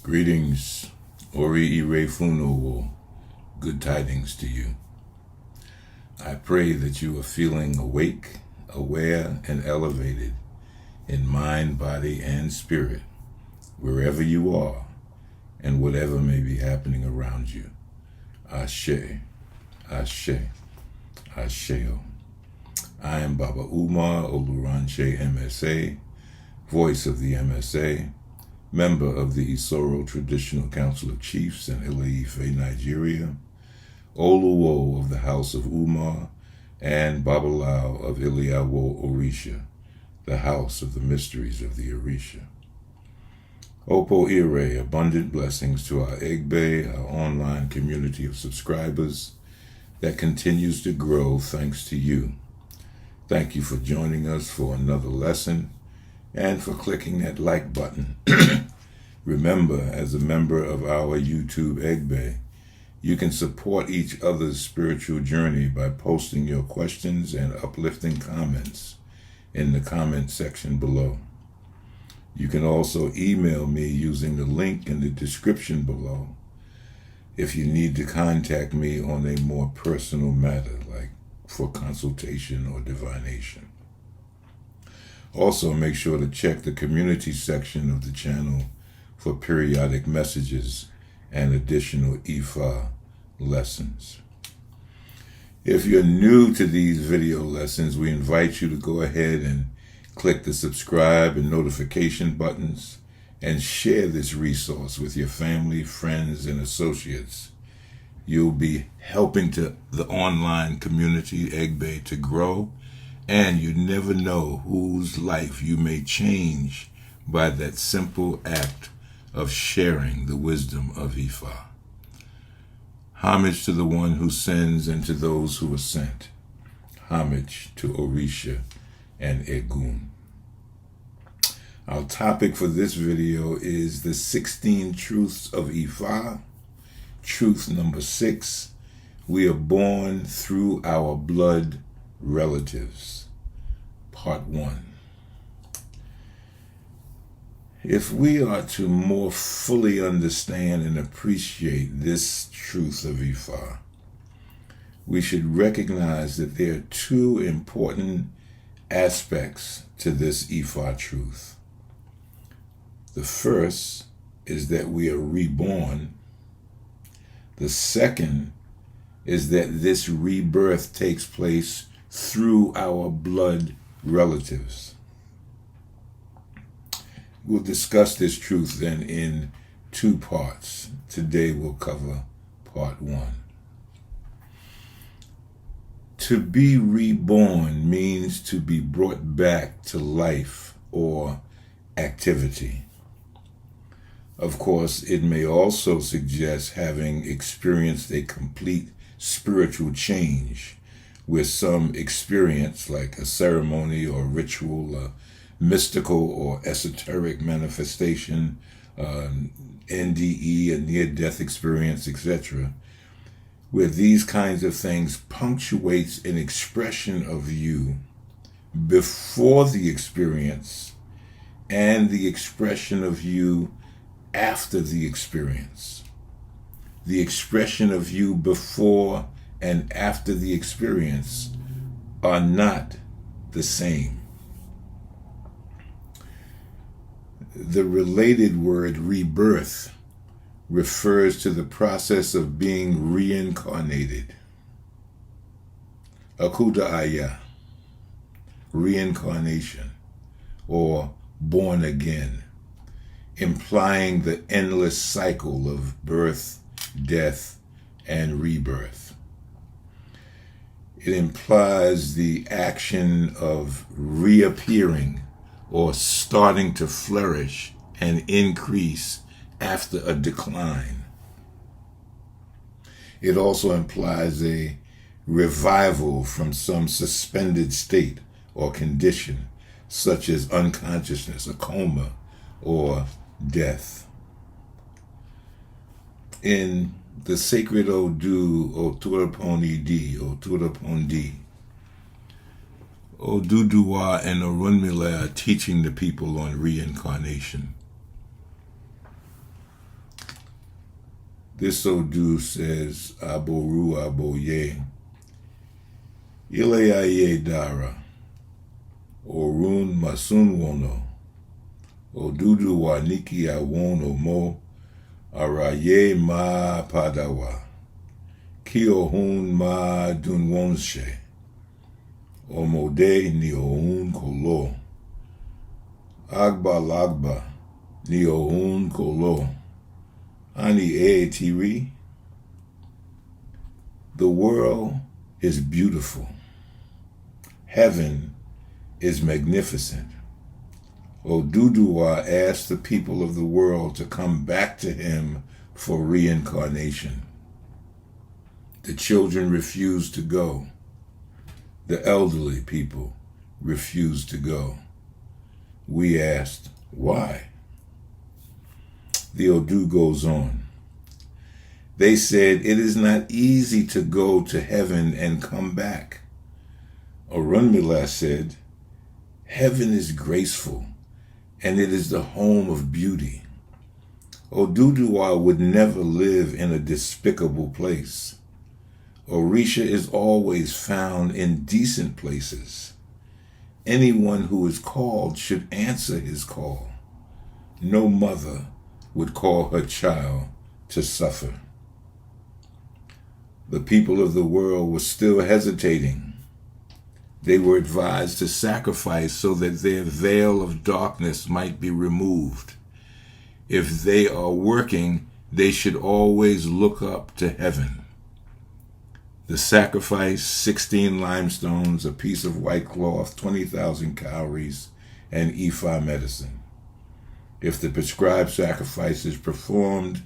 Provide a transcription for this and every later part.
Greetings, Oriire Funo, good tidings to you. I pray that you are feeling awake, aware, and elevated in mind, body, and spirit, wherever you are, and whatever may be happening around you. Ashe, Ashe, Asheo. I am Baba Umar, Oluranse Emese, voice of the MSA, member of the Isoro Traditional Council of Chiefs in Ile-Ife, Nigeria, Oluwo of the House of Umar, and Babalao of Ile-Ife Orisa, the House of the Mysteries of the Orisa. Oriire, abundant blessings to our Egbe, our online community of subscribers that continues to grow thanks to you. Thank you for joining us for another lesson and for clicking that like button. Remember, as a member of our YouTube Egbe, you can support each other's spiritual journey by posting your questions and uplifting comments in the comment section below. You can also email me using the link in the description below if you need to contact me on a more personal matter, like for consultation or divination. Also, make sure to check the community section of the channel for periodic messages and additional Ifa lessons. If you're new to these video lessons, we invite you to go ahead and click the subscribe and notification buttons and share this resource with your family, friends, and associates. You'll be helping the online community Egbe to grow, and you never know whose life you may change by that simple act of sharing the wisdom of Ifa. Homage to the one who sends and to those who are sent. Homage to Orisa and Egun. Our topic for this video is the 16 Truths of Ifa. Truth number 6, we are born through our blood relatives. Part 1. If we are to more fully understand and appreciate this truth of Ifa, we should recognize that there are two important aspects to this Ifa truth. The first is that we are reborn. The second is that this rebirth takes place through our blood relatives. We'll discuss this truth then in two parts. Today we'll cover part 1. To be reborn means to be brought back to life or activity. Of course, it may also suggest having experienced a complete spiritual change with some experience like a ceremony or ritual, a mystical or esoteric manifestation, NDE, a near-death experience, etc., where these kinds of things punctuates an expression of you before the experience and the expression of you after the experience. The expression of you before and after the experience are not the same. The related word rebirth refers to the process of being reincarnated. Aug2019, reincarnation, or born again, implying the endless cycle of birth, death, and rebirth. It implies the action of reappearing or starting to flourish and increase after a decline. It also implies a revival from some suspended state or condition, such as unconsciousness, a coma, or death. In the Sacred Odu Ifa, Oduduwa and Orunmila are teaching the people on reincarnation. This Odu says, Aboru Aboye, Ile-Ife Dara, Orun Masunwono, Odudu Waniki Awon Omo, Araye Ma Padawa, Kiohun Ma Dunwonshe, Omode Ni Ohun Kolo, Agba Lagba Ni Ohun Kolo, Ani Tiri. The world is beautiful. Heaven is magnificent. Oduduwa asked the people of the world to come back to him for reincarnation. The children refused to go. The elderly people refused to go. We asked, why? The Odu goes on. They said, it is not easy to go to heaven and come back. Orunmila said, heaven is graceful, and it is the home of beauty. Oduduwa would never live in a despicable place. Oriша is always found in decent places. Anyone who is called should answer his call. No mother would call her child to suffer. The people of the world were still hesitating. They were advised to sacrifice so that their veil of darkness might be removed. If they are working, they should always look up to heaven. The sacrifice, 16 limestones, a piece of white cloth, 20,000 calories, and Ifa medicine. If the prescribed sacrifice is performed,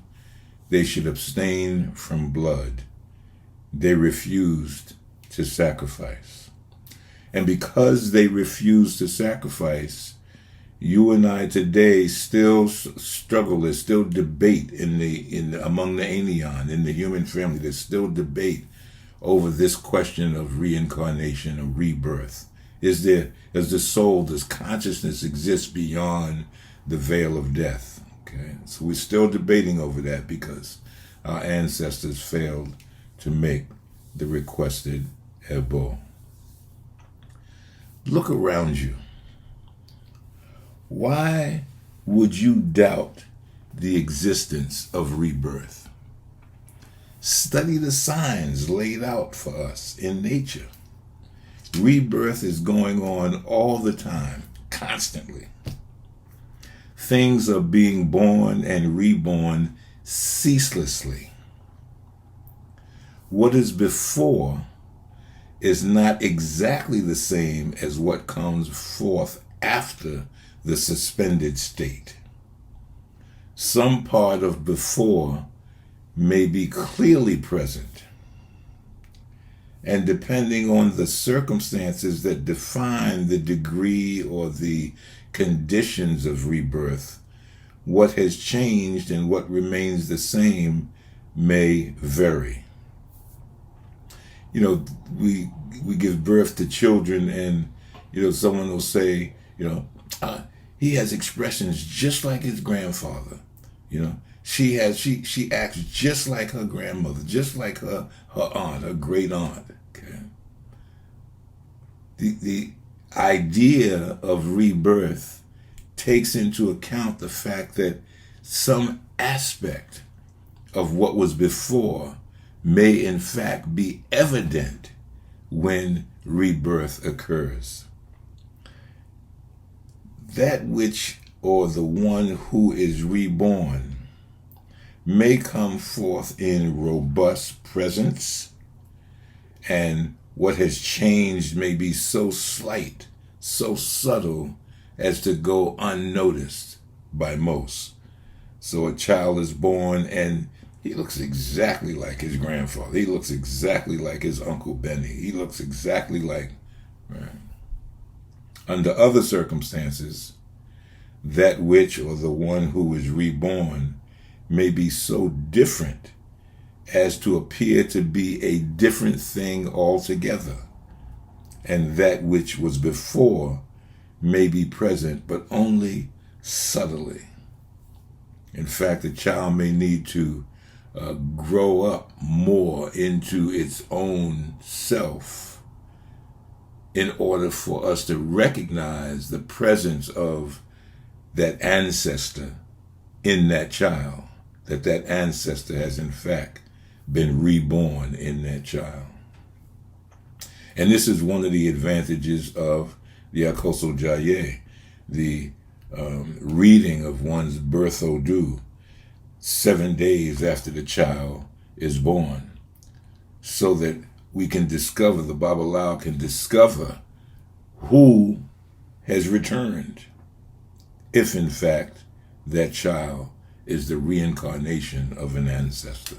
they should abstain from blood. They refused to sacrifice. And because they refused to sacrifice, you and I today still struggle, there's still debate among the Aeneon, in the human family, there's still debate over this question of reincarnation or rebirth. Does the soul, does consciousness exist beyond the veil of death? Okay, so we're still debating over that because our ancestors failed to make the requested ebo. Look around you. Why would you doubt the existence of rebirth? Study the signs laid out for us in nature. Rebirth is going on all the time, constantly. Things are being born and reborn ceaselessly. What is before is not exactly the same as what comes forth after the suspended state. Some part of before may be clearly present, and depending on the circumstances that define the degree or the conditions of rebirth, what has changed and what remains the same may vary. You know, we give birth to children, and someone will say, he has expressions just like his grandfather. She acts just like her grandmother, just like her aunt, her great aunt. Okay. The idea of rebirth takes into account the fact that some aspect of what was before may in fact be evident when rebirth occurs. That which, or the one who is reborn, may come forth in robust presence, and what has changed may be so slight, so subtle, as to go unnoticed by most. So a child is born and he looks exactly like his grandfather. He looks exactly like his Uncle Benny. He looks exactly like... Right. Under other circumstances, that which or the one who is reborn may be so different as to appear to be a different thing altogether, and that which was before may be present, but only subtly. In fact, the child may need to grow up more into its own self in order for us to recognize the presence of that ancestor in that child, that ancestor has in fact been reborn in that child. And this is one of the advantages of the Akoso-Jaye, the reading of one's birth Odu 7 days after the child is born, so that we can discover, the Babalawo can discover who has returned, if in fact that child is the reincarnation of an ancestor.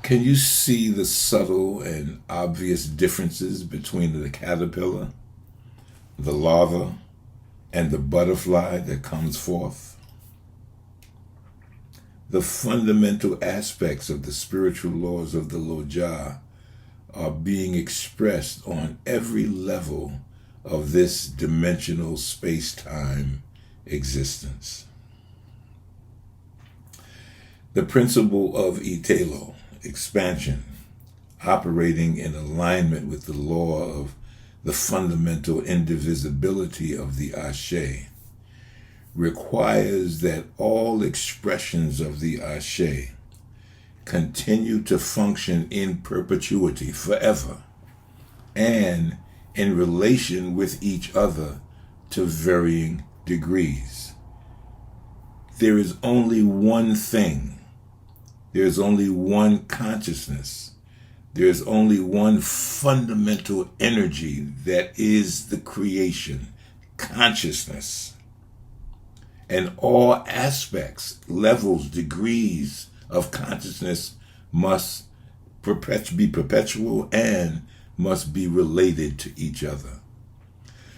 Can you see the subtle and obvious differences between the caterpillar, the larva, and the butterfly that comes forth? The fundamental aspects of the spiritual laws of the Loja are being expressed on every level of this dimensional space-time existence. The principle of Itelo, expansion, operating in alignment with the law of the fundamental indivisibility of the Ashe, requires that all expressions of the Ashe continue to function in perpetuity, forever, and in relation with each other to varying degrees. There is only one thing. There is only one consciousness. There is only one fundamental energy that is the creation, consciousness. And all aspects, levels, degrees of consciousness must be perpetual and must be related to each other.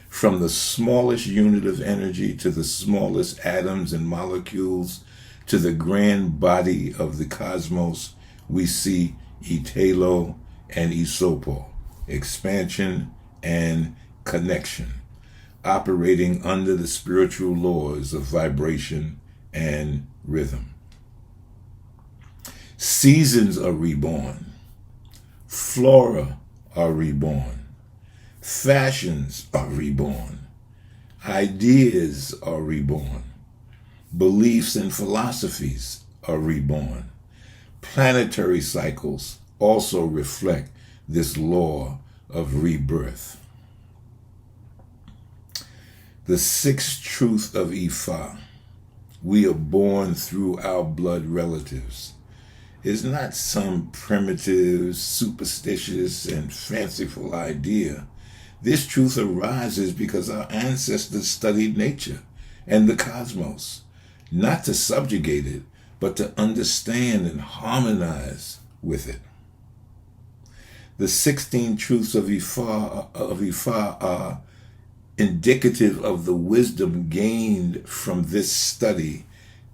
From the smallest unit of energy to the smallest atoms and molecules to the grand body of the cosmos, we see Itelo and Isopo, expansion and connection, operating under the spiritual laws of vibration and rhythm. Seasons are reborn. Flora are reborn. Fashions are reborn. Ideas are reborn. Beliefs and philosophies are reborn. Planetary cycles also reflect this law of rebirth. The sixth truth of Ifa, we are born through our blood relatives, is not some primitive, superstitious, and fanciful idea. This truth arises because our ancestors studied nature and the cosmos, not to subjugate it, but to understand and harmonize with it. The 16 truths of Ifa are indicative of the wisdom gained from this study,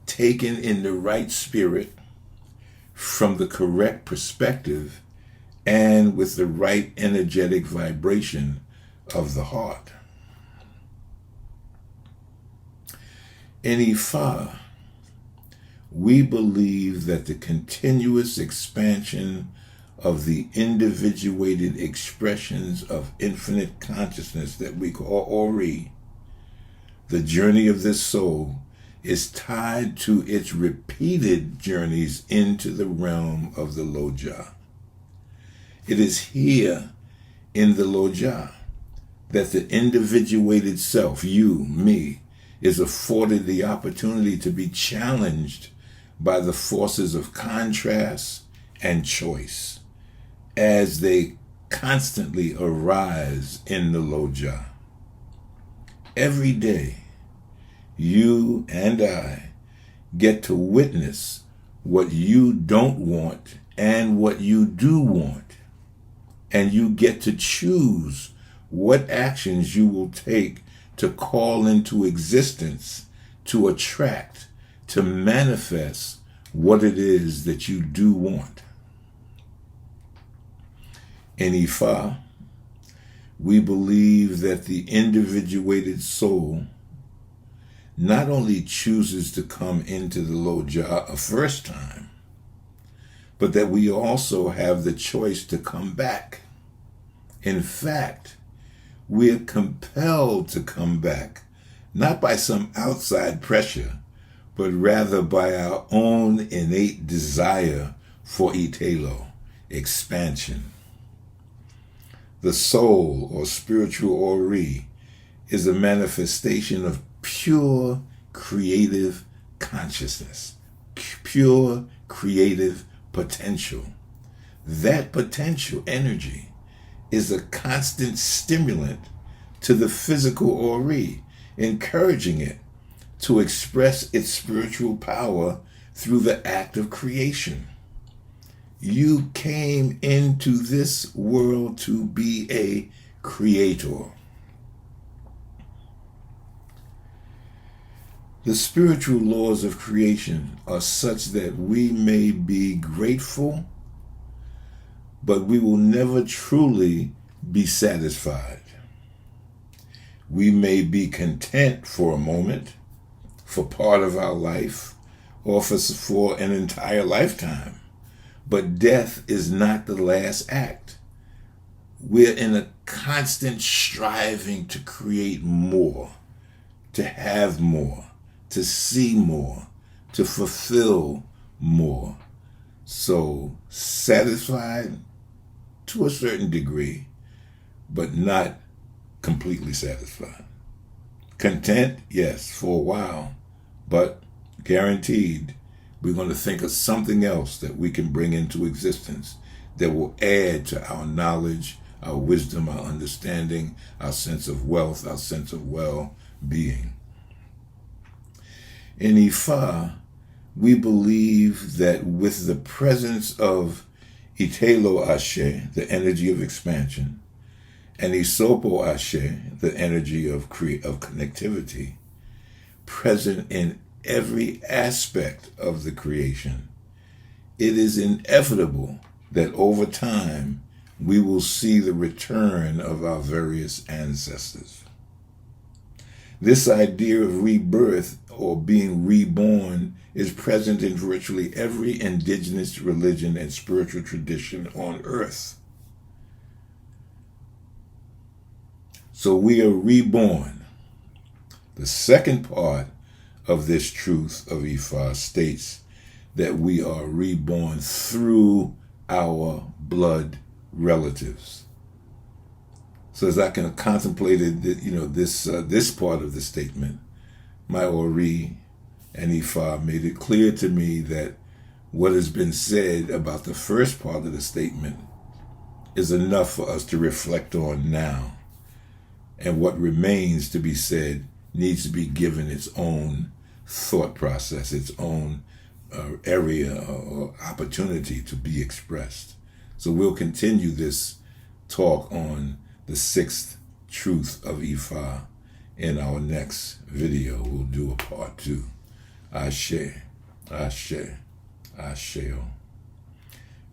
taken in the right spirit, from the correct perspective, and with the right energetic vibration of the heart. In Ifa, we believe that the continuous expansion of the individuated expressions of infinite consciousness that we call Ori, the journey of this soul, is tied to its repeated journeys into the realm of the Loja. It is here in the Loja that the individuated self, you, me, is afforded the opportunity to be challenged by the forces of contrast and choice as they constantly arise in the Loja. Every day, you and I get to witness what you don't want and what you do want. And you get to choose what actions you will take to call into existence, to attract, to manifest what it is that you do want. In Ifa, we believe that the individuated soul not only chooses to come into the Loja a first time, but that we also have the choice to come back. In fact, we're compelled to come back, not by some outside pressure, but rather by our own innate desire for Itelo, expansion. The soul, or spiritual Ori, is a manifestation of pure creative consciousness, pure creative potential. That potential energy is a constant stimulant to the physical Ori, encouraging it to express its spiritual power through the act of creation. You came into this world to be a creator. The spiritual laws of creation are such that we may be grateful, but we will never truly be satisfied. We may be content for a moment, for part of our life, or for an entire lifetime. But death is not the last act. We're in a constant striving to create more, to have more, to see more, to fulfill more. So satisfied to a certain degree, but not completely satisfied. Content, yes, for a while, but guaranteed we're going to think of something else that we can bring into existence that will add to our knowledge, our wisdom, our understanding, our sense of wealth, our sense of well-being. In Ifa, we believe that with the presence of Itelo Ashe, the energy of expansion, and Isopo Ashe, the energy of connectivity, present in every aspect of the creation, it is inevitable that over time we will see the return of our various ancestors. This idea of rebirth, or being reborn, is present in virtually every indigenous religion and spiritual tradition on earth. So we are reborn. The second part of this truth of Ifa states that we are reborn through our blood relatives. So as I can contemplated, this part of the statement, my Ori and Ifa made it clear to me that what has been said about the first part of the statement is enough for us to reflect on now. And what remains to be said needs to be given its own thought process, its own area or opportunity to be expressed. So we'll continue this talk on the sixth truth of Ifa in our next video. We'll do a part 2. Ashe, Ashe, Asheo.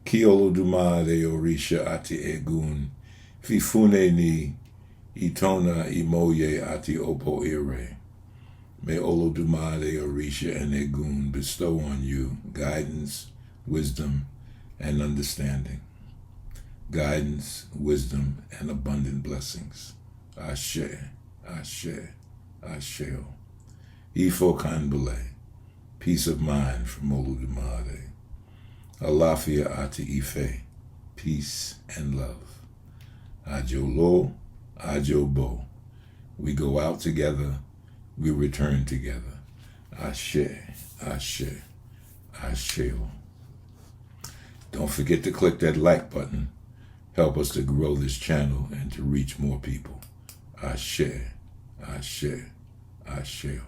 Ki Olofi-dumare Orisha ati egun, fifune ni itona imoye ati opo ire. May Olofi-dumare Orisha and Egun bestow on you guidance, wisdom, and understanding. Guidance, wisdom, and abundant blessings. Ashe, Ashe, Asheo. Ifo Kanbele. Peace of mind from Olofi-dumare. Alafia ati Ife. Peace and love. Ajolo, Ajobo. We go out together. We return together. Ashe, Ashe, Asheo. Don't forget to click that like button. Help us to grow this channel and to reach more people. Ashe, Ashe, Asheo.